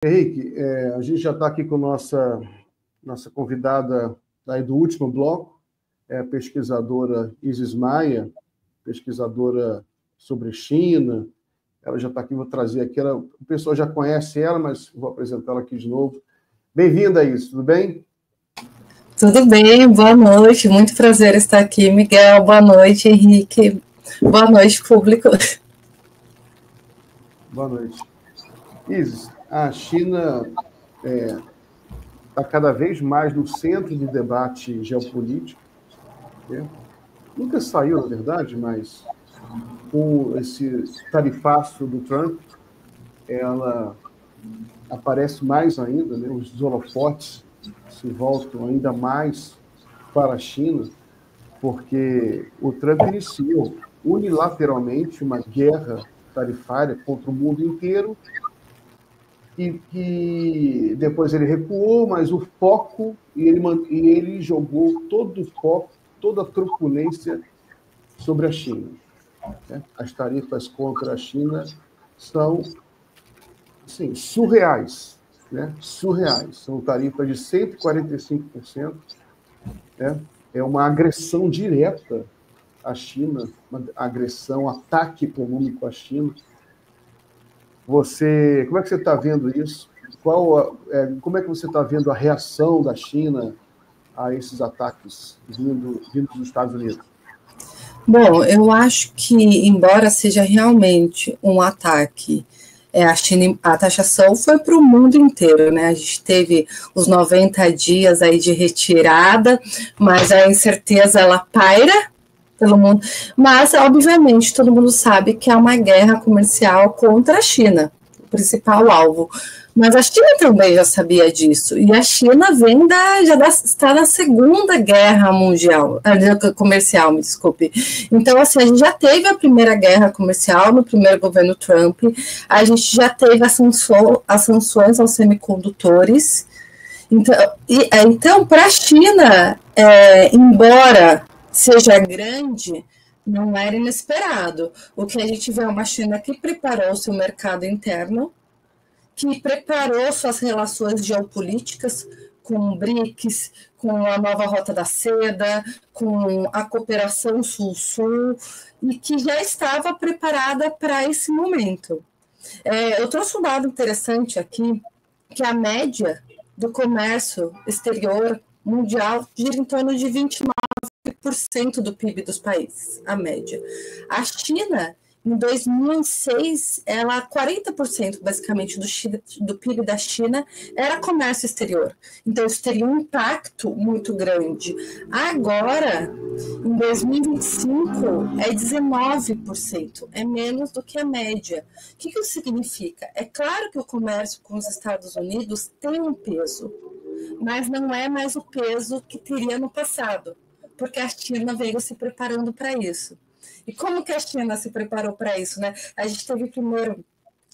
Henrique, a gente já está aqui com nossa convidada aí do último bloco, a pesquisadora Isis Maia, pesquisadora sobre China. Ela já está aqui, vou trazer aqui. O pessoal já conhece ela, mas vou apresentá-la aqui de novo. Bem-vinda, Isis, tudo bem? Tudo bem, boa noite, muito prazer estar aqui, Miguel, boa noite, Henrique, boa noite, público. Boa noite. Isis, a China está cada vez mais no centro do debate geopolítico, né? Nunca saiu, na verdade, mas com esse tarifaço do Trump, ela aparece mais ainda, né? Os holofotes se voltam ainda mais para a China, porque o Trump iniciou unilateralmente uma guerra tarifária contra o mundo inteiro, e depois ele recuou, mas o foco, e ele jogou todo o foco, toda a truculência sobre a China. As tarifas contra a China são, assim, surreais, né? Surreais. São tarifas de 145%. Né? É uma agressão direta à China, uma agressão, ataque econômico à China. Como é que você está vendo isso? Como é que você está vendo a reação da China a esses ataques vindos dos Estados Unidos? Bom, eu acho que, embora seja realmente um ataque, a China, a taxação foi para o mundo inteiro, né? A gente teve os 90 dias aí de retirada, mas a incerteza ela paira pelo mundo. Mas, obviamente, todo mundo sabe que é uma guerra comercial contra a China, o principal alvo. Mas a China também já sabia disso. E a China está na Segunda Guerra Mundial, comercial, me desculpe. Então, assim, a gente já teve a primeira guerra comercial no primeiro governo Trump, a gente já teve as sanções aos semicondutores. Então para a China, embora seja grande, não era inesperado. O que a gente vê é uma China que preparou seu mercado interno, que preparou suas relações geopolíticas com o BRICS, com a nova Rota da Seda, com a cooperação Sul-Sul, e que já estava preparada para esse momento. Eu trouxe um dado interessante aqui, que a média do comércio exterior mundial gira em torno de 29% do PIB dos países, a média. A China, em 2006, 40% basicamente do PIB da China era comércio exterior. Então, isso teria um impacto muito grande. Agora, em 2025, é 19%, é menos do que a média. O que isso significa? É claro que o comércio com os Estados Unidos tem um peso, mas não é mais o peso que teria no passado, porque a China veio se preparando para isso. E como que a China se preparou para isso, né? A gente teve primeiro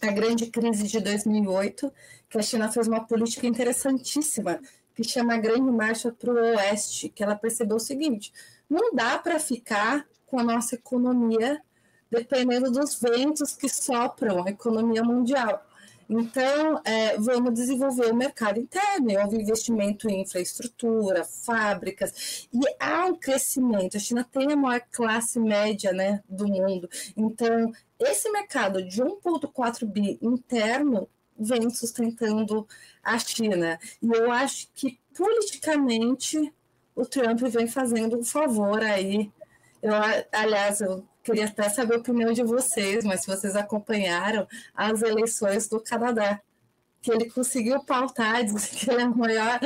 a grande crise de 2008, que a China fez uma política interessantíssima, que chama a Grande Marcha para o Oeste, que ela percebeu o seguinte: não dá para ficar com a nossa economia dependendo dos ventos que sopram a economia mundial. Então, vamos desenvolver o mercado interno, houve investimento em infraestrutura, fábricas, e há um crescimento. A China tem a maior classe média, né, do mundo. Então, esse mercado de 1,4 bi interno vem sustentando a China. E eu acho que, politicamente, o Trump vem fazendo um favor aí. Aliás, eu queria até saber a opinião de vocês, mas se vocês acompanharam as eleições do Canadá, que ele conseguiu pautar, dizer que ele é o maior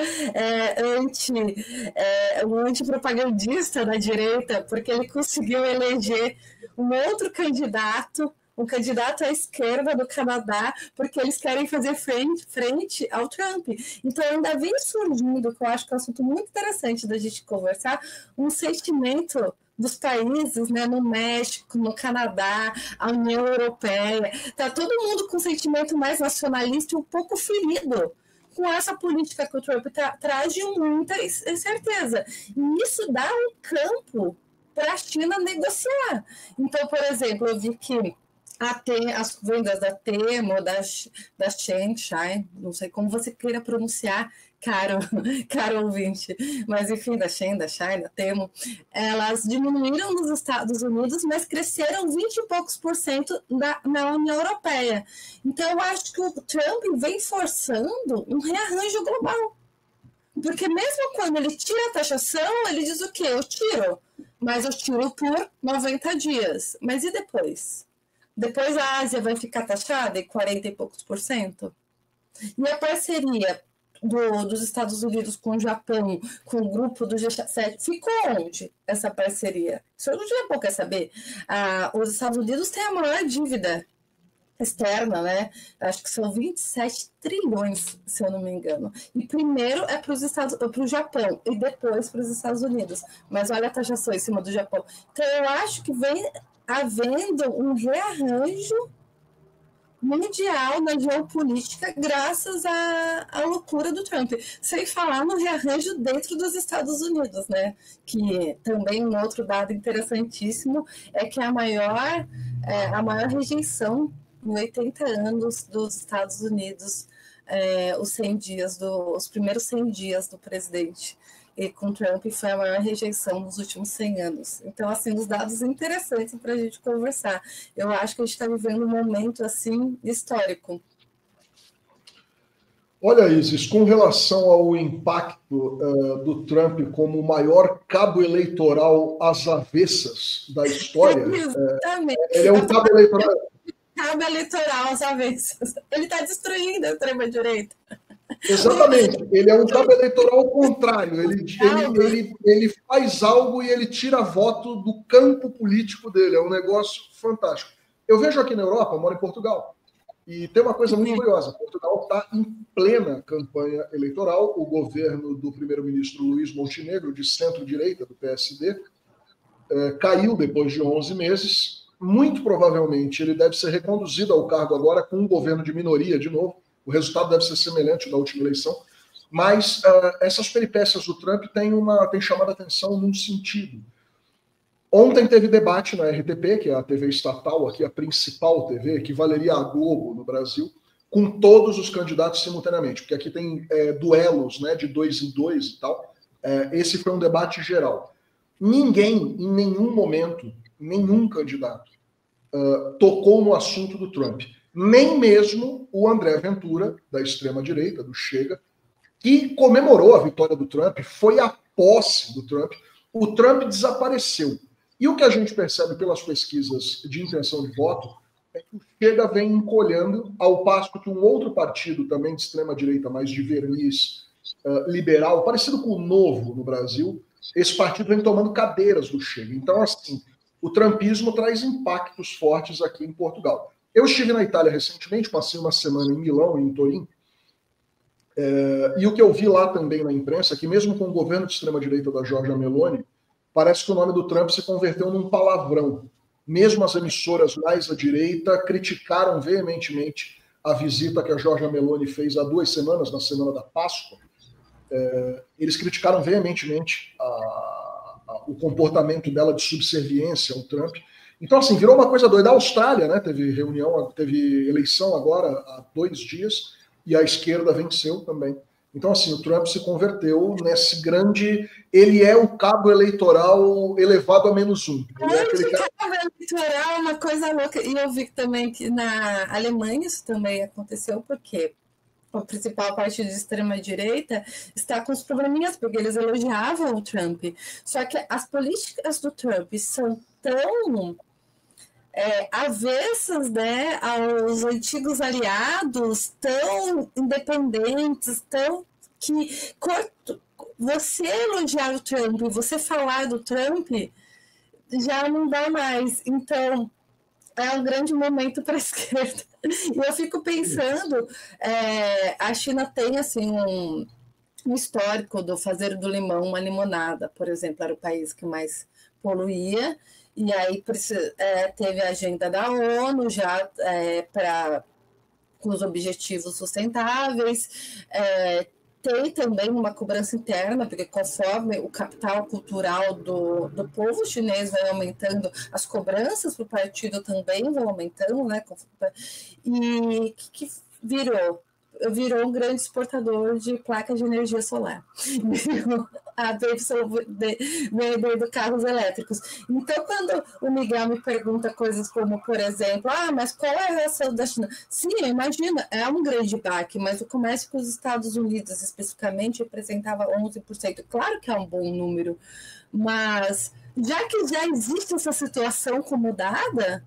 antipropagandista da direita, porque ele conseguiu eleger um outro candidato, um candidato à esquerda do Canadá, porque eles querem fazer frente ao Trump. Então, ainda vem surgindo, que eu acho que é um assunto muito interessante da gente conversar, um sentimento dos países, né, no México, no Canadá, a União Europeia. Está todo mundo com um sentimento mais nacionalista e um pouco ferido com essa política que o Trump traz de muita incerteza. E isso dá um campo para a China negociar. Então, por exemplo, eu vi que As vendas da Temo, da Shenzhen, não sei como você queira pronunciar, caro ouvinte, mas enfim, da Shen, da Temo, elas diminuíram nos Estados Unidos, mas cresceram 20 e poucos por cento na União Europeia. Então, eu acho que o Trump vem forçando um rearranjo global. Porque mesmo quando ele tira a taxação, ele diz o quê? Eu tiro, mas eu tiro por 90 dias. Mas e depois? Depois a Ásia vai ficar taxada em 40 e poucos por cento? E a parceria dos Estados Unidos com o Japão, com o grupo do G7, ficou onde essa parceria? Isso o Japão quer saber. Os Estados Unidos têm a maior dívida externa, né? Acho que são 27 trilhões, se eu não me engano. E primeiro é para o Japão e depois para os Estados Unidos. Mas olha a taxação em cima do Japão. Então, eu acho que vem havendo um rearranjo mundial na geopolítica graças à loucura do Trump, sem falar no rearranjo dentro dos Estados Unidos, né? Que também um outro dado interessantíssimo é que a maior rejeição em 80 anos dos Estados Unidos, os primeiros 100 dias do presidente e com Trump foi a maior rejeição nos últimos 100 anos. Então, assim, os dados interessantes para a gente conversar. Eu acho que a gente está vivendo um momento, assim, histórico. Olha, Isis, com relação ao impacto do Trump como o maior cabo eleitoral às avessas da história, ele é um cabo eleitoral... Cabo eleitoral às avessas. Ele está destruindo a extrema-direita. Exatamente, ele é um cabo eleitoral ao contrário, ele faz algo e ele tira voto do campo político dele, é um negócio fantástico. Eu vejo aqui na Europa, eu moro em Portugal, e tem uma coisa muito curiosa, Portugal está em plena campanha eleitoral, o governo do primeiro-ministro Luís Montenegro, de centro-direita, do PSD, caiu depois de 11 meses, muito provavelmente ele deve ser reconduzido ao cargo agora com um governo de minoria de novo. O resultado deve ser semelhante ao da última eleição, mas essas peripécias do Trump têm chamado a atenção num sentido. Ontem teve debate na RTP, que é a TV estatal, aqui a principal TV, equivaleria à Globo no Brasil, com todos os candidatos simultaneamente, porque aqui tem duelos, né, de 2 em 2 e tal. Esse foi um debate geral. Ninguém, em nenhum momento, nenhum candidato tocou no assunto do Trump. Nem mesmo o André Ventura, da extrema-direita, do Chega, que comemorou a vitória do Trump, foi a posse do Trump. O Trump desapareceu. E o que a gente percebe pelas pesquisas de intenção de voto é que o Chega vem encolhendo, ao passo que um outro partido, também de extrema-direita, mais de verniz liberal, parecido com o Novo no Brasil, esse partido vem tomando cadeiras do Chega. Então, assim, o trumpismo traz impactos fortes aqui em Portugal. Eu estive na Itália recentemente, passei uma semana em Milão e em Turim, e o que eu vi lá também na imprensa é que mesmo com o governo de extrema-direita da Giorgia Meloni, parece que o nome do Trump se converteu num palavrão. Mesmo as emissoras mais à direita criticaram veementemente a visita que a Giorgia Meloni fez há 2 semanas, na semana da Páscoa. Eles criticaram veementemente o comportamento dela de subserviência ao Trump. Então, assim, virou uma coisa doida. A Austrália, né, teve eleição agora há 2 dias e a esquerda venceu também. Então, assim, o Trump se converteu nesse grande... Ele é o cabo eleitoral elevado a -1. Cabo eleitoral é uma coisa louca. E eu vi também que na Alemanha isso também aconteceu, porque o principal partido de extrema-direita está com os probleminhas, porque eles elogiavam o Trump. Só que as políticas do Trump são tão avessas, né, aos antigos aliados, tão independentes, tão que você elogiar o Trump, você falar do Trump, já não dá mais. Então, é um grande momento para a esquerda. E eu fico pensando, a China tem assim um histórico do fazer do limão uma limonada, por exemplo, era o país que mais poluía, e aí teve a agenda da ONU já com os objetivos sustentáveis, tem também uma cobrança interna, porque conforme o capital cultural do povo chinês vai aumentando, as cobranças para o partido também vão aumentando, né? E que virou um grande exportador de placas de energia solar. A do carros elétricos. Então, quando o Miguel me pergunta coisas como, por exemplo, mas qual é a reação da China? Sim, eu imagino, é um grande baque, mas o comércio com os Estados Unidos, especificamente, representava 11%. Claro que é um bom número, mas já que já existe essa situação acomodada,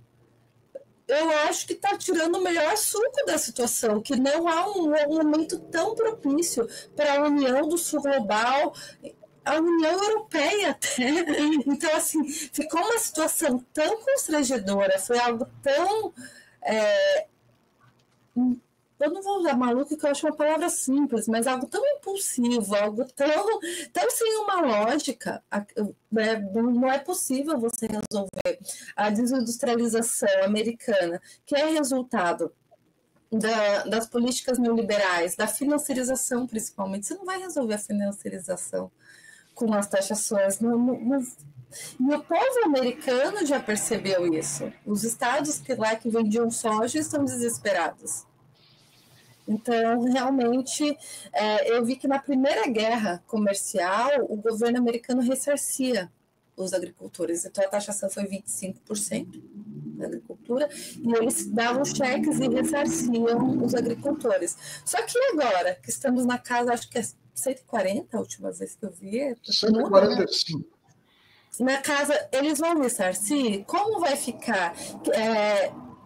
eu acho que está tirando o melhor suco da situação, que não há um momento tão propício para a União do Sul Global, a União Europeia até. Então, assim, ficou uma situação tão constrangedora, foi algo tão... eu não vou usar maluco, que eu acho uma palavra simples, mas algo tão impulsivo, algo tão sem uma lógica, né? Não é possível você resolver a desindustrialização americana, que é resultado das políticas neoliberais, da financiarização principalmente. Você não vai resolver a financiarização com as taxações. E o povo americano já percebeu isso. Os estados que vendiam soja estão desesperados. Então, realmente, eu vi que na primeira guerra comercial, o governo americano ressarcia os agricultores. Então, a taxação foi 25% da agricultura, e eles davam cheques e ressarciam os agricultores. Só que agora, que estamos na casa, acho que é 140, a última vez que eu vi. 145. Na casa, eles vão ressarcir? Como vai ficar?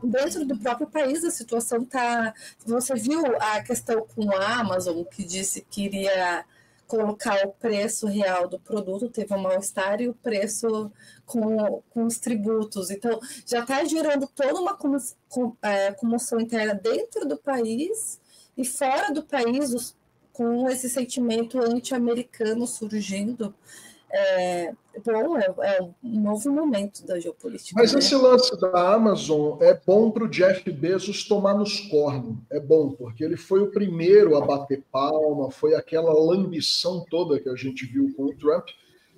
Dentro do próprio país a situação está... Você viu a questão com a Amazon, que disse que iria colocar o preço real do produto, teve um mal-estar, e o preço com os tributos. Então, já está gerando toda uma comoção interna dentro do país e fora do país, com esse sentimento anti-americano surgindo. É um novo momento da geopolítica. Mas esse lance da Amazon é bom para o Jeff Bezos tomar nos cornos. É bom, porque ele foi o primeiro a bater palma, foi aquela lambição toda que a gente viu com o Trump,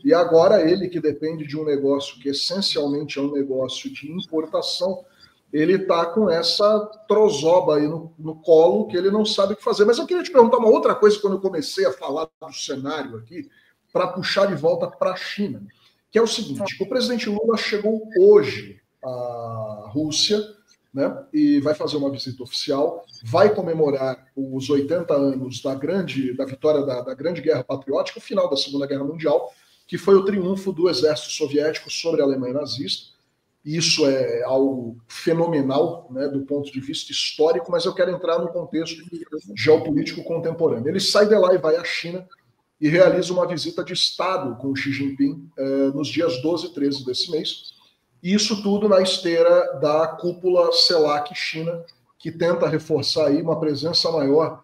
e agora ele, que depende de um negócio que essencialmente é um negócio de importação, ele está com essa trozoba aí no colo, que ele não sabe o que fazer. Mas eu queria te perguntar uma outra coisa, quando eu comecei a falar do cenário aqui, para puxar de volta para a China, que é o seguinte: o presidente Lula chegou hoje à Rússia, né, e vai fazer uma visita oficial, vai comemorar os 80 anos da vitória da Grande Guerra Patriótica, o final da Segunda Guerra Mundial, que foi o triunfo do exército soviético sobre a Alemanha nazista. Isso é algo fenomenal, né, do ponto de vista histórico, mas eu quero entrar no contexto geopolítico contemporâneo. Ele sai de lá e vai à China, e realiza uma visita de Estado com o Xi Jinping nos dias 12 e 13 desse mês. E isso tudo na esteira da cúpula CELAC-China, que tenta reforçar aí uma presença maior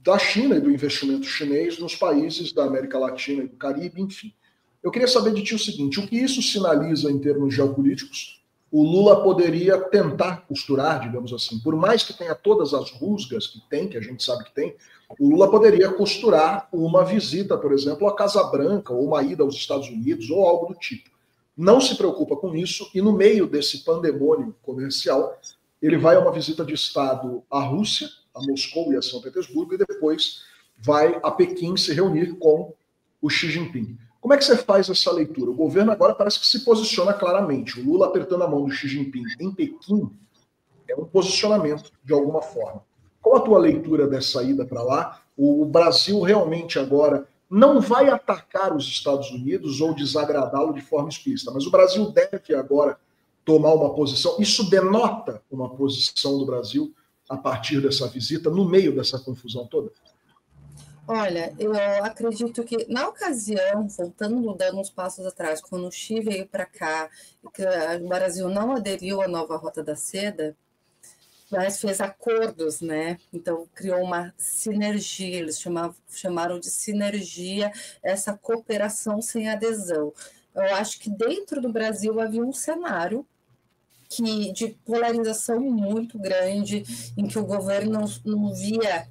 da China e do investimento chinês nos países da América Latina e do Caribe, enfim. Eu queria saber de ti o seguinte: o que isso sinaliza em termos geopolíticos? O Lula poderia tentar costurar, digamos assim, por mais que tenha todas as rusgas que a gente sabe que tem, o Lula poderia costurar uma visita, por exemplo, à Casa Branca, ou uma ida aos Estados Unidos, ou algo do tipo. Não se preocupa com isso, e no meio desse pandemônio comercial, ele vai a uma visita de Estado à Rússia, a Moscou e a São Petersburgo, e depois vai a Pequim se reunir com o Xi Jinping. Como é que você faz essa leitura? O governo agora parece que se posiciona claramente. O Lula apertando a mão do Xi Jinping em Pequim é um posicionamento, de alguma forma. Qual a tua leitura dessa ida para lá? O Brasil realmente agora não vai atacar os Estados Unidos ou desagradá-lo de forma explícita, mas o Brasil deve agora tomar uma posição. Isso denota uma posição do Brasil a partir dessa visita, no meio dessa confusão toda? Olha, eu acredito que, na ocasião, dando uns passos atrás, quando o Xi veio para cá, e que o Brasil não aderiu à nova Rota da Seda, mas fez acordos, né? Então, criou uma sinergia, eles chamaram de sinergia essa cooperação sem adesão. Eu acho que dentro do Brasil havia um cenário de polarização muito grande, em que o governo não via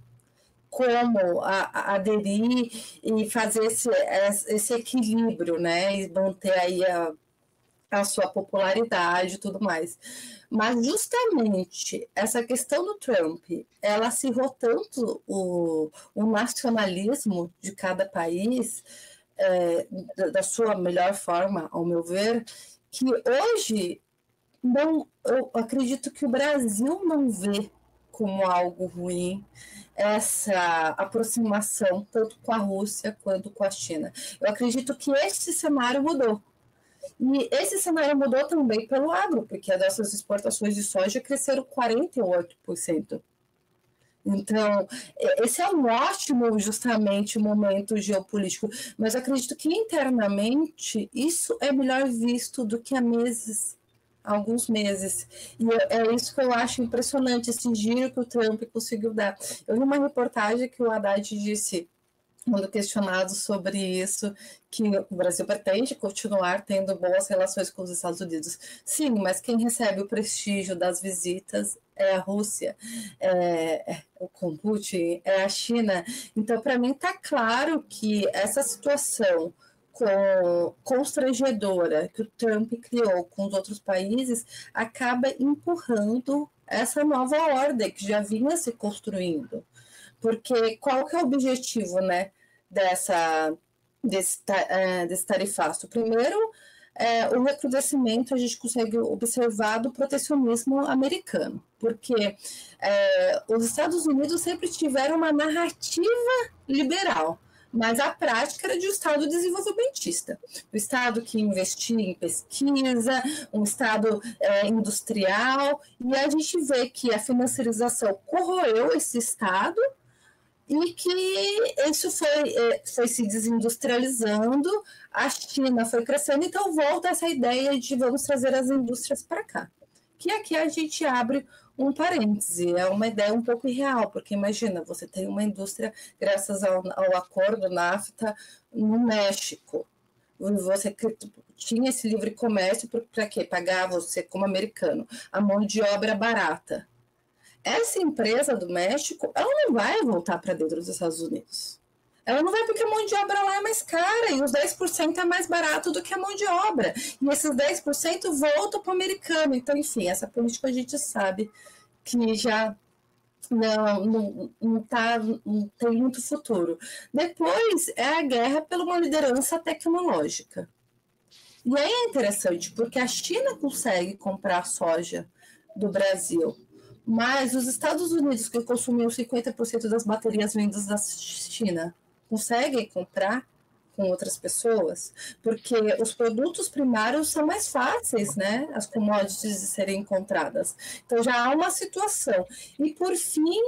como aderir e fazer esse equilíbrio, né, e manter aí a sua popularidade e tudo mais. Mas justamente essa questão do Trump, ela acirrou tanto o nacionalismo de cada país, da sua melhor forma, ao meu ver, que hoje eu acredito que o Brasil não vê como algo ruim essa aproximação tanto com a Rússia quanto com a China. Eu acredito que esse cenário mudou. E esse cenário mudou também pelo agro, porque as nossas exportações de soja cresceram 48%. Então, esse é um ótimo, justamente, momento geopolítico, mas eu acredito que internamente isso é melhor visto do que há alguns meses. E é isso que eu acho impressionante, esse giro que o Trump conseguiu dar. Eu vi uma reportagem que o Haddad disse, quando questionado sobre isso, que o Brasil pretende continuar tendo boas relações com os Estados Unidos. Sim, mas quem recebe o prestígio das visitas é a Rússia, com Putin, é a China. Então, para mim, está claro que essa situação constrangedora que o Trump criou com os outros países acaba empurrando essa nova ordem que já vinha se construindo. Porque qual que é o objetivo, né, desse tarifaço? Primeiro, o recrudescimento a gente consegue observar do protecionismo americano, porque os Estados Unidos sempre tiveram uma narrativa liberal, mas a prática era de um Estado desenvolvimentista, um Estado que investia em pesquisa, um Estado industrial, e a gente vê que a financiarização corroeu esse Estado e que isso foi se desindustrializando, a China foi crescendo, então volta essa ideia de vamos trazer as indústrias para cá. Que aqui a gente abre um parêntese, é uma ideia um pouco irreal, porque imagina, você tem uma indústria, graças ao acordo NAFTA, no México, você tinha esse livre comércio para quê? Pagar você, como americano, a mão de obra barata. Essa empresa do México, ela não vai voltar para dentro dos Estados Unidos. Ela não vai porque a mão de obra lá é mais cara e os 10% é mais barato do que a mão de obra. E esses 10% voltam para o americano. Então, enfim, essa política a gente sabe que já não tem muito futuro. Depois é a guerra pela uma liderança tecnológica. E aí é interessante, porque a China consegue comprar soja do Brasil, mas os Estados Unidos, que consumiam 50% das baterias vindas da China, conseguem comprar com outras pessoas, porque os produtos primários são mais fáceis, né, as commodities de serem encontradas. Então já há uma situação. E por fim,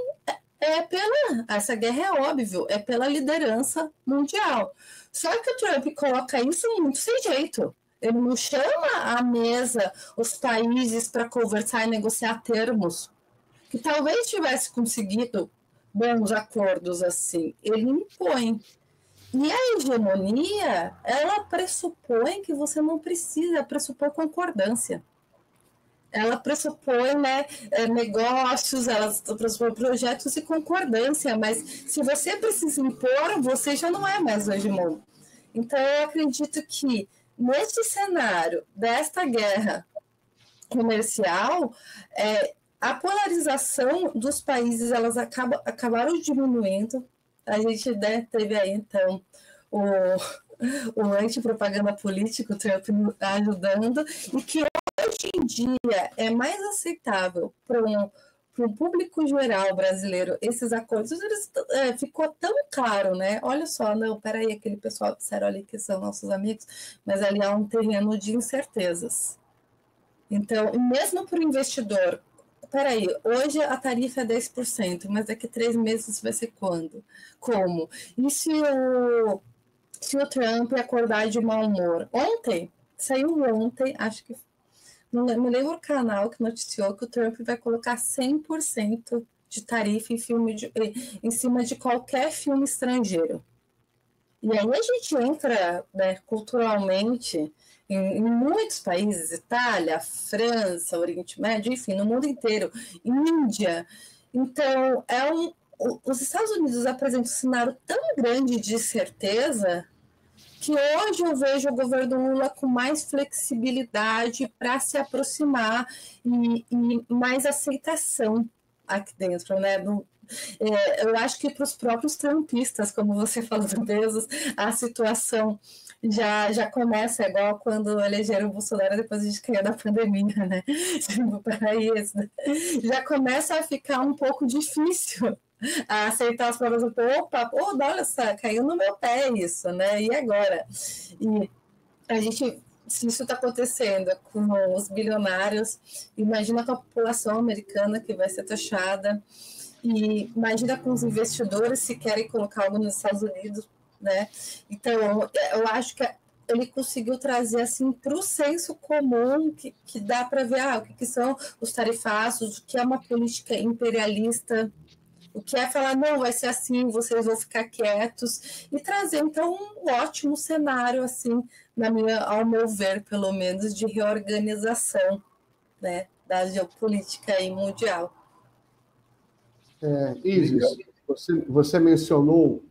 essa guerra é óbvio, é pela liderança mundial. Só que o Trump coloca isso muito sem jeito. Ele não chama à mesa os países para conversar e negociar termos, que talvez tivesse conseguido bons acordos assim. Ele impõe. E a hegemonia, ela pressupõe que você não precisa, pressupõe concordância. Ela pressupõe, né, negócios, ela pressupõe projetos e concordância, mas se você precisa impor, você já não é mais o hegemon. Então, eu acredito que, neste cenário desta guerra comercial, a polarização dos países, elas acabaram diminuindo. A gente, né, teve aí, então, o antipropaganda político, o Trump ajudando, e que hoje em dia é mais aceitável para o público geral brasileiro esses acordos, ficou tão claro, né? Olha só, não, peraí, aquele pessoal que disseram ali que são nossos amigos, mas ali há um terreno de incertezas. Então, mesmo para o investidor, peraí, hoje a tarifa é 10%, mas daqui a 3 meses vai ser quando? Como? E se o Trump acordar de mau humor? Saiu ontem, acho que, não me lembro o canal que noticiou que o Trump vai colocar 100% de tarifa em cima de qualquer filme estrangeiro. E aí a gente entra, né, culturalmente em muitos países, Itália, França, Oriente Médio, enfim, no mundo inteiro, Índia. Então, os Estados Unidos apresentam um cenário tão grande de certeza que hoje eu vejo o governo Lula com mais flexibilidade para se aproximar e mais aceitação aqui dentro, né? Eu acho que para os próprios trumpistas, como você falou do Bezos, a situação já começa igual quando elegeram o Bolsonaro, depois a gente caiu da pandemia, né? Paraíso. Já começa a ficar um pouco difícil a aceitar as provas do opa, olha só, caiu no meu pé isso, né? E agora? E a gente, se isso está acontecendo com os bilionários, imagina com a população americana que vai ser taxada, e imagina com os investidores se querem colocar algo nos Estados Unidos, né? Então, eu acho que ele conseguiu trazer assim para o senso comum que dá para ver o que são os tarifaços, o que é uma política imperialista, o que é falar, não, vai ser assim, vocês vão ficar quietos, e trazer, então, um ótimo cenário, assim, ao meu ver, pelo menos, de reorganização, né, da geopolítica aí mundial. Isis, você mencionou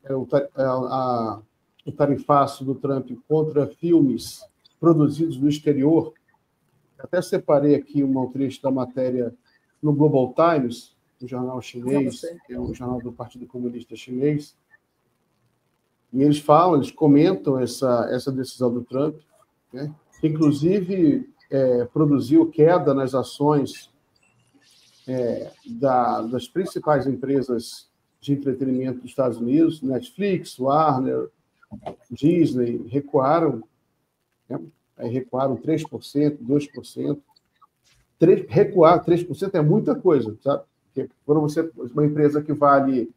o tarifaço do Trump contra filmes produzidos no exterior. Até separei aqui um trecho da matéria no Global Times, um jornal chinês, que é um jornal do Partido Comunista Chinês, e eles comentam essa decisão do Trump, né, que inclusive produziu queda nas ações das principais empresas de entretenimento dos Estados Unidos, Netflix, Warner, Disney, recuaram, né, recuaram 3%, 2%. Recuar 3% é muita coisa, sabe? Porque quando uma empresa que vale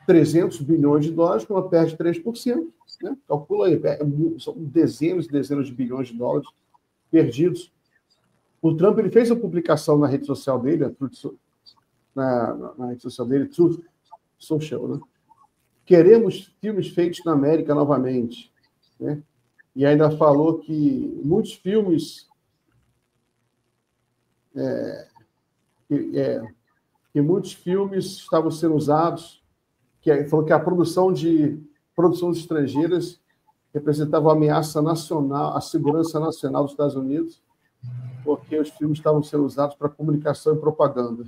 300 bilhões de dólares, quando ela perde 3%, né? Calcula aí, são dezenas e dezenas de bilhões de dólares perdidos. O Trump ele fez a publicação na rede social dele, na rede social dele, Truth Social, né? Queremos filmes feitos na América novamente, né? E ainda falou que muitos filmes que muitos filmes estavam sendo usados, falou que a produção de produções estrangeiras representava uma ameaça nacional à segurança nacional dos Estados Unidos, porque os filmes estavam sendo usados para comunicação e propaganda.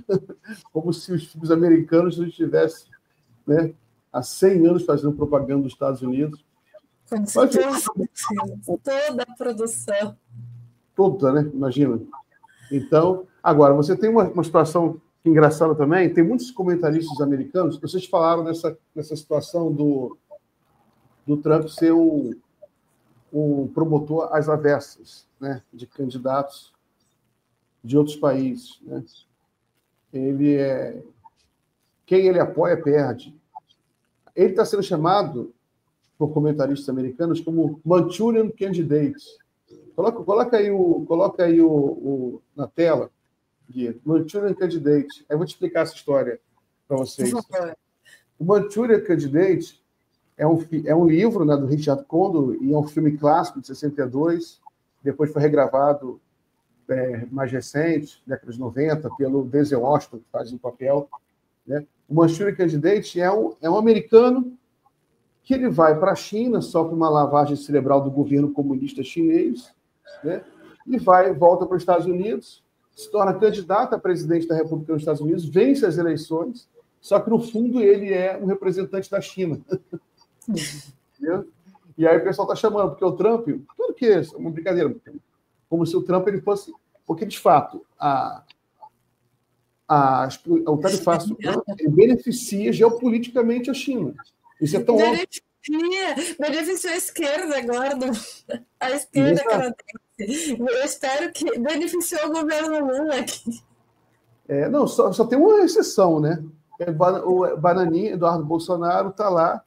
Como se os filmes americanos não estivessem, né, há 100 anos fazendo propaganda dos Estados Unidos. Como se toda a produção. Toda, né? Imagina. Então, agora, você tem uma situação engraçada também, tem muitos comentaristas americanos, vocês falaram nessa situação do Trump ser um promotor às avessas, né, de candidatos de outros países, né? Quem ele apoia, perde. Ele está sendo chamado, por comentaristas americanos, como Manchurian Candidate. Coloca aí na tela, Gui, Manchurian Candidate. Aí eu vou te explicar essa história para vocês. O Manchurian Candidate é um livro, né, do Richard Condor, e é um filme clássico de 62, depois foi regravado mais recente, década de 90, pelo Denzel Washington, que faz o papel, né? O Manchurian Candidate é um americano que ele vai para a China, sofre uma lavagem cerebral do governo comunista chinês, né? E volta para os Estados Unidos, se torna candidato a presidente da República dos Estados Unidos, vence as eleições, só que, no fundo, ele é um representante da China. Entendeu? E aí o pessoal está chamando, porque o Trump, claro que é uma brincadeira, como se o Trump ele fosse... Porque, de fato, o tarifaço beneficia geopoliticamente a China. Isso é tão óbvio. Beneficiou a esquerda agora, a esquerda canadense. Eu espero que beneficiou o governo Lula aqui. Não, só tem uma exceção, né? O Bananinha, Eduardo Bolsonaro, está lá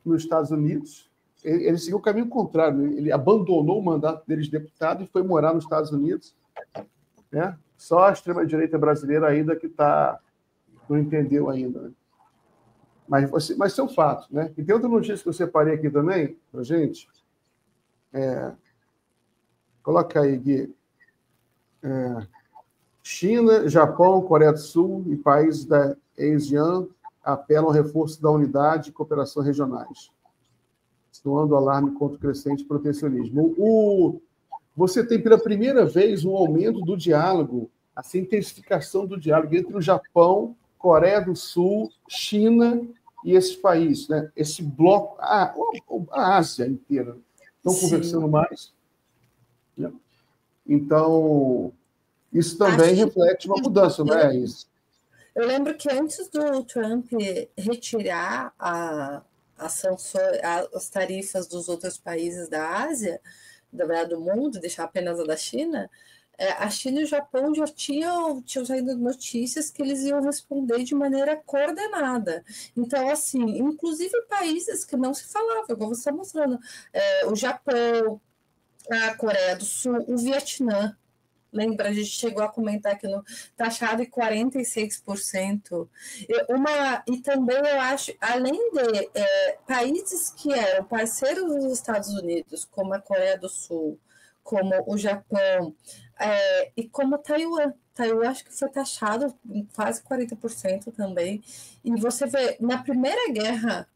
nos Estados Unidos. Ele seguiu o caminho contrário. Ele abandonou o mandato dele de deputado e foi morar nos Estados Unidos. Né? Só a extrema-direita brasileira ainda que não entendeu ainda. Né? Mas isso é um fato. Né? E tem outra notícia que eu separei aqui também, para a gente. Coloca aí, Gui. China, Japão, Coreia do Sul e países da e ASEAN apelam ao reforço da unidade e cooperação regionais, soando alarme contra o crescente protecionismo. Você tem pela primeira vez um aumento do diálogo, essa intensificação do diálogo entre o Japão, Coreia do Sul, China e esses países, né? Esse bloco, a Ásia inteira, estão conversando mais. Né? Então, isso também reflete uma mudança, não é isso? Eu lembro que antes do Trump retirar as tarifas dos outros países da Ásia, do mundo, deixar apenas a da China, a China e o Japão já tinham saído notícias que eles iam responder de maneira coordenada. Então, assim, inclusive países que não se falavam, como você está mostrando, o Japão, a Coreia do Sul, o Vietnã. Lembra, a gente chegou a comentar que no taxado em 46%. E também eu acho, além de países que eram parceiros dos Estados Unidos, como a Coreia do Sul, como o Japão, e como Taiwan. Taiwan acho que foi taxado em quase 40% também. E você vê, na primeira guerra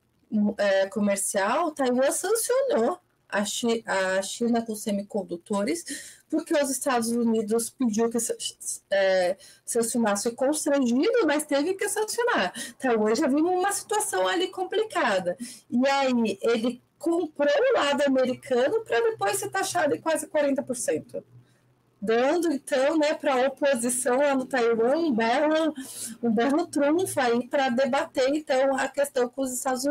comercial, Taiwan sancionou a China com semicondutores, porque os Estados Unidos pediu que sancionasse constrangido, mas teve que sancionar. Então, hoje já vimos uma situação ali complicada. E aí, ele comprou o lado americano para depois ser taxado em quase 40%. Dando, então, né, para a oposição lá no Taiwan um belo trunfo aí para debater, então, a questão com os Estados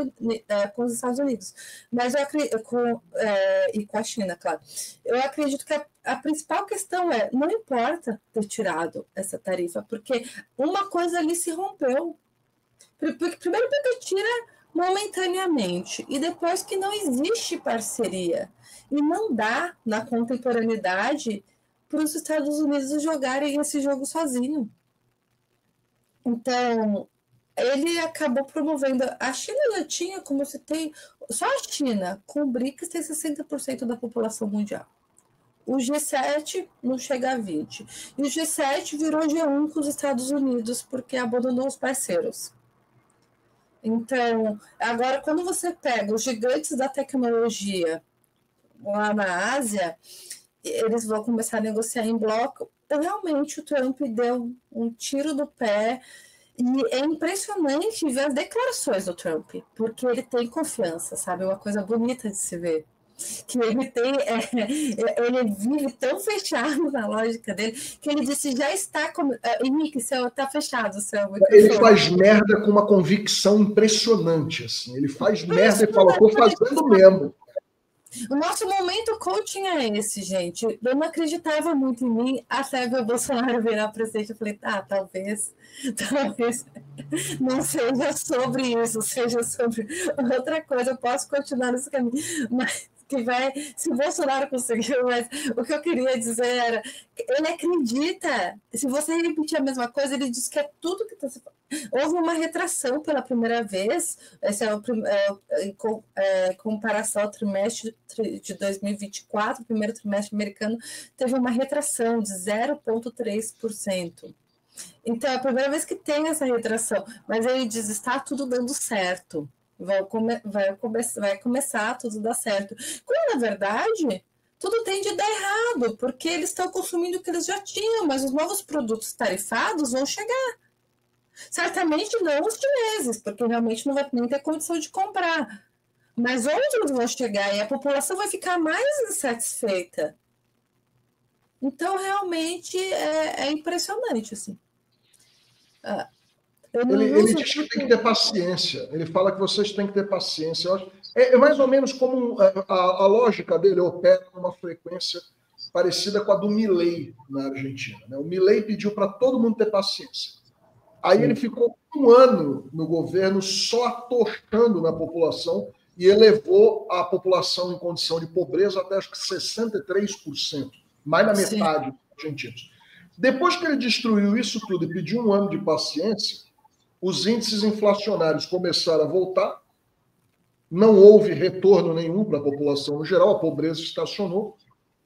Unidos. Mas e com a China, claro. Eu acredito que a principal questão não importa ter tirado essa tarifa, porque uma coisa ali se rompeu. Primeiro porque tira momentaneamente, e depois que não existe parceria. E não dá, na contemporaneidade, para os Estados Unidos jogarem esse jogo sozinho. Então, ele acabou promovendo. A China já tinha, como você tem, só a China, com o BRICS, tem 60% da população mundial. O G7 não chega a 20%. E o G7 virou G1 com os Estados Unidos, porque abandonou os parceiros. Então, agora, quando você pega os gigantes da tecnologia lá na Ásia, eles vão começar a negociar em bloco. Realmente, o Trump deu um tiro do pé. E é impressionante ver as declarações do Trump, porque ele tem confiança, sabe? É uma coisa bonita de se ver. Que ele tem, ele vive tão fechado na lógica dele, que ele disse, já está... Henrique, seu está fechado, seu microfone. Ele faz merda com uma convicção impressionante, assim. Ele faz merda e fala, estou fazendo mesmo. O nosso momento coaching é esse, gente. Eu não acreditava muito em mim até ver o Bolsonaro virar presidente. Eu falei, talvez não seja sobre isso, seja sobre outra coisa. Eu posso continuar nesse caminho, mas se o Bolsonaro conseguiu, mas o que eu queria dizer era, ele acredita, se você repetir a mesma coisa, ele diz que é tudo que está se falando. Houve uma retração pela primeira vez, esse em comparação ao trimestre de 2024, o primeiro trimestre americano teve uma retração de 0,3%. Então, é a primeira vez que tem essa retração, mas ele diz, está tudo dando certo. Vai começar tudo dar certo. Quando, na verdade, tudo tende a dar errado, porque eles estão consumindo o que eles já tinham, mas os novos produtos tarifados vão chegar. Certamente não os chineses, porque realmente não vai nem ter condição de comprar. Mas outros vão chegar e a população vai ficar mais insatisfeita. Então, realmente, é impressionante, assim. Ele diz que tem que ter paciência. Ele fala que vocês têm que ter paciência. É mais ou menos como a lógica dele opera numa frequência parecida com a do Milei na Argentina. Né? O Milei pediu para todo mundo ter paciência. Aí ele ficou um ano no governo só atochando na população e elevou a população em condição de pobreza até acho que 63%, mais da metade dos argentinos. Depois que ele destruiu isso tudo e pediu um ano de paciência, os índices inflacionários começaram a voltar, não houve retorno nenhum para a população no geral, a pobreza estacionou,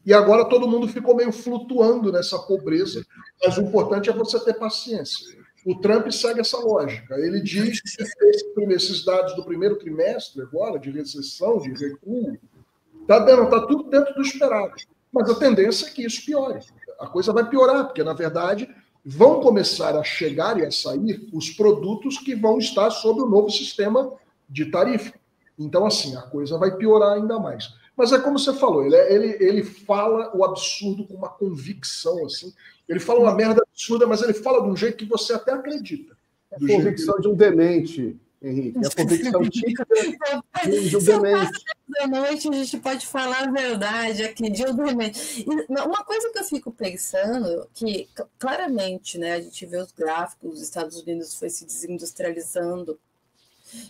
e agora todo mundo ficou meio flutuando nessa pobreza, mas o importante é você ter paciência. O Trump segue essa lógica. Ele diz que esses dados do primeiro trimestre agora, de recessão, de recuo, tá tudo dentro do esperado. Mas a tendência é que isso piore. A coisa vai piorar, porque, na verdade, vão começar a chegar e a sair os produtos que vão estar sob o novo sistema de tarifa. Então, assim, a coisa vai piorar ainda mais. Mas é como você falou, ele fala o absurdo com uma convicção, assim. Ele fala uma merda absurda, mas ele fala de um jeito que você até acredita. É a convicção de um demente, Henrique. É a convicção típica de um demente. Da noite a gente pode falar a verdade aqui, de um demente. Uma coisa que eu fico pensando, que claramente, né, a gente vê os gráficos, os Estados Unidos foi se desindustrializando,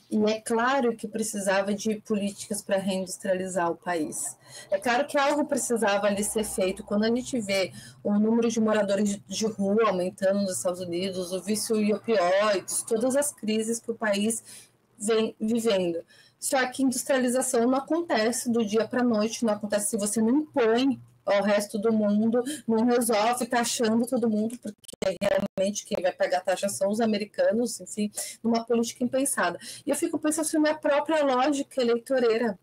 e é claro que precisava de políticas para reindustrializar o país. É claro que algo precisava ali ser feito. Quando a gente vê o número de moradores de rua aumentando nos Estados Unidos, o vício em opioides, todas as crises que o país vem vivendo. Só que industrialização não acontece do dia para a noite, não acontece se você não impõe ao resto do mundo, não resolve taxando todo mundo, porque realmente quem vai pagar a taxa são os americanos, enfim, numa política impensada. E eu fico pensando se não é a própria lógica eleitoreira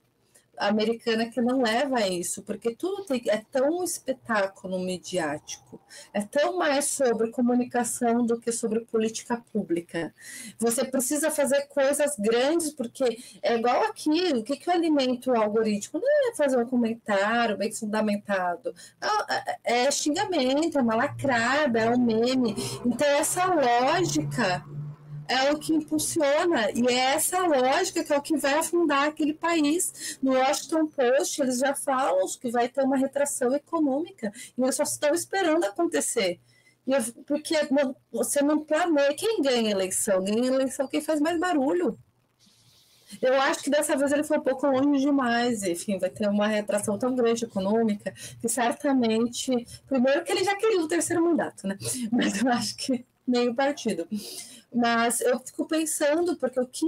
americana que não leva a isso, porque tudo é tão um espetáculo midiático, é tão mais sobre comunicação do que sobre política pública. Você precisa fazer coisas grandes, porque é igual aqui, o que eu alimento o algoritmo? Não é fazer um comentário bem fundamentado, não, é xingamento, é uma lacrada, é um meme. Então essa lógica é o que impulsiona, e é essa lógica que é o que vai afundar aquele país. No Washington Post, eles já falam que vai ter uma retração econômica, e eles só estão esperando acontecer. Porque você não planeja. Quem ganha eleição? Ganha eleição quem faz mais barulho. Eu acho que dessa vez ele foi um pouco longe demais, enfim, vai ter uma retração tão grande econômica, que certamente, primeiro que ele já queria o terceiro mandato, né? Mas eu acho que meio partido. Mas eu fico pensando, porque o que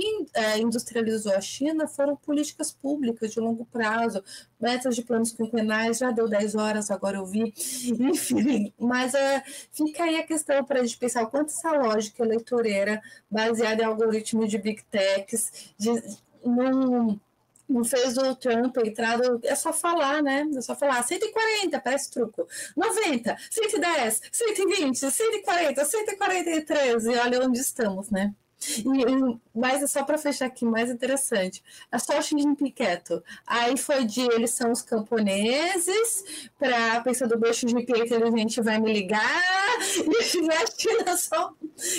industrializou a China foram políticas públicas de longo prazo, metas de planos quinquenais, já deu 10 horas, agora eu vi, enfim, mas fica aí a questão para a gente pensar o quanto essa lógica eleitoreira, baseada em algoritmos de big techs, não fez o Trump entrar, é só falar, né? É só falar 140, parece truco. 90, 110, 120, 140, 143, e olha onde estamos, né? Mas é só para fechar aqui, mais interessante. É só o Xi Jinping quieto. Aí foi de eles são os camponeses, para pensando o Xi Jinping é inteligente vai me ligar, e a China só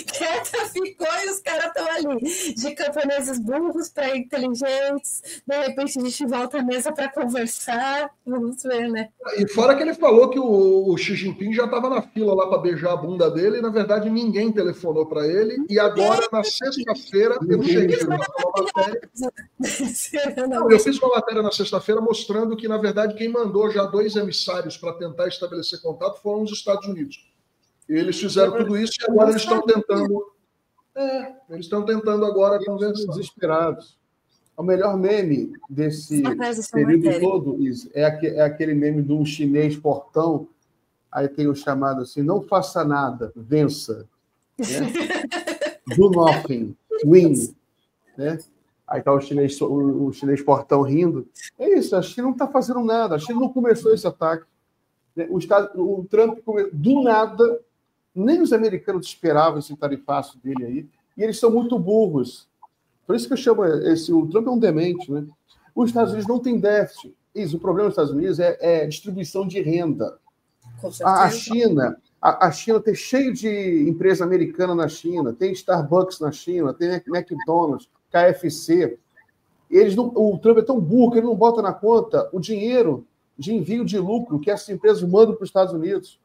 quieta ficou e os caras estão ali. De camponeses burros para inteligentes, de repente a gente volta à mesa para conversar. Vamos ver, né? E fora que ele falou que o Xi Jinping já estava na fila lá para beijar a bunda dele, e na verdade ninguém telefonou para ele, e agora na sexta-feira eu cheguei a fazer uma matéria. Eu fiz uma matéria na sexta-feira mostrando que, na verdade, quem mandou já 2 emissários para tentar estabelecer contato foram os Estados Unidos. Eles fizeram tudo isso e agora eles estão tentando. Eles estão tentando agora conversar. Desesperados. O melhor meme desse período todo é aquele meme do chinês portão. Aí tem o chamado assim: não faça nada, vença. Né? Do nothing, win. Né? Aí está o chinês portão rindo. É isso, a China não está fazendo nada. A China não começou esse ataque. Né? O Trump, do nada, nem os americanos esperavam esse tarifaço dele aí. E eles são muito burros. Por isso que eu chamo o Trump é um demente. Né? Os Estados Unidos não têm déficit. O problema dos Estados Unidos é distribuição de renda. A China tem cheio de empresa americana na China, tem Starbucks na China, tem McDonald's, KFC. O Trump é tão burro que ele não bota na conta o dinheiro de envio de lucro que essas empresas mandam para os Estados Unidos.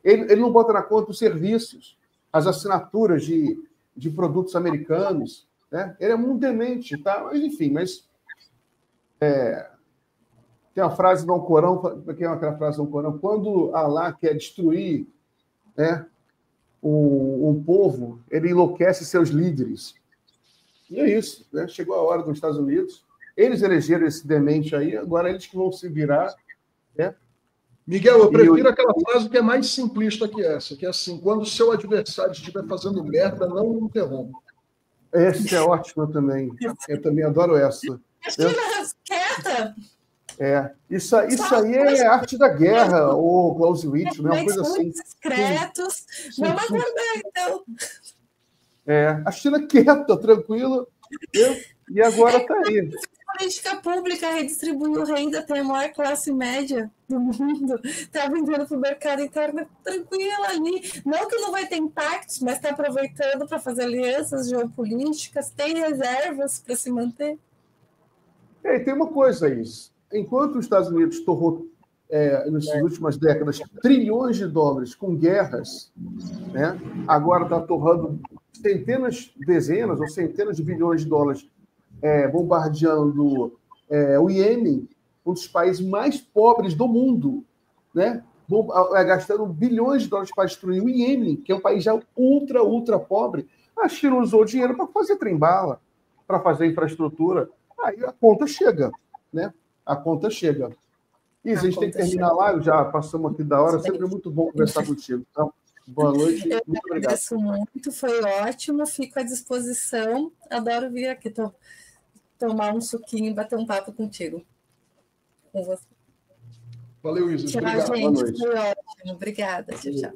Ele não bota na conta os serviços, as assinaturas de produtos americanos. Né? Ele é muito demente, tá? Mas, enfim, tem uma frase no Corão, que é aquela frase no Corão, quando Allah quer destruir um povo, ele enlouquece seus líderes. E é isso, né? Chegou a hora dos Estados Unidos, eles elegeram esse demente aí, agora eles que vão se virar, né? Miguel, eu prefiro aquela frase que é mais simplista que essa, que é assim, quando o seu adversário estiver fazendo merda, não o interrompa. Essa é ótima também. Eu também adoro essa. Quieta! Isso aí é arte da guerra, ou Clausewitz, né? Uma coisa assim. Discretos. Vamos aguardar, então. A China quieta, tranquila, e agora está aí. Política pública redistribuiu renda, tem a maior classe média do mundo, está vendendo para o mercado interno tranquila ali. Não que não vai ter impactos, mas está aproveitando para fazer alianças geopolíticas, tem reservas para se manter. E tem uma coisa aí. Enquanto os Estados Unidos torrou, nessas últimas décadas, trilhões de dólares com guerras, né? Agora está torrando dezenas ou centenas de bilhões de dólares bombardeando o Iêmen, um dos países mais pobres do mundo, né? Gastando bilhões de dólares para destruir o Iêmen, que é um país já ultra pobre. A China usou o dinheiro para fazer trem-bala, para fazer infraestrutura. Aí a conta chega, né? A conta chega. E a gente tem que terminar lá, já passamos aqui da hora, sempre é muito bom conversar contigo. Então, boa noite, muito obrigado. Agradeço muito, foi ótimo, fico à disposição, adoro vir aqui tomar um suquinho e bater um papo contigo. Com você. Valeu, Isis. Tchau, obrigado. gente, foi ótimo. Obrigada. Tchau, tchau.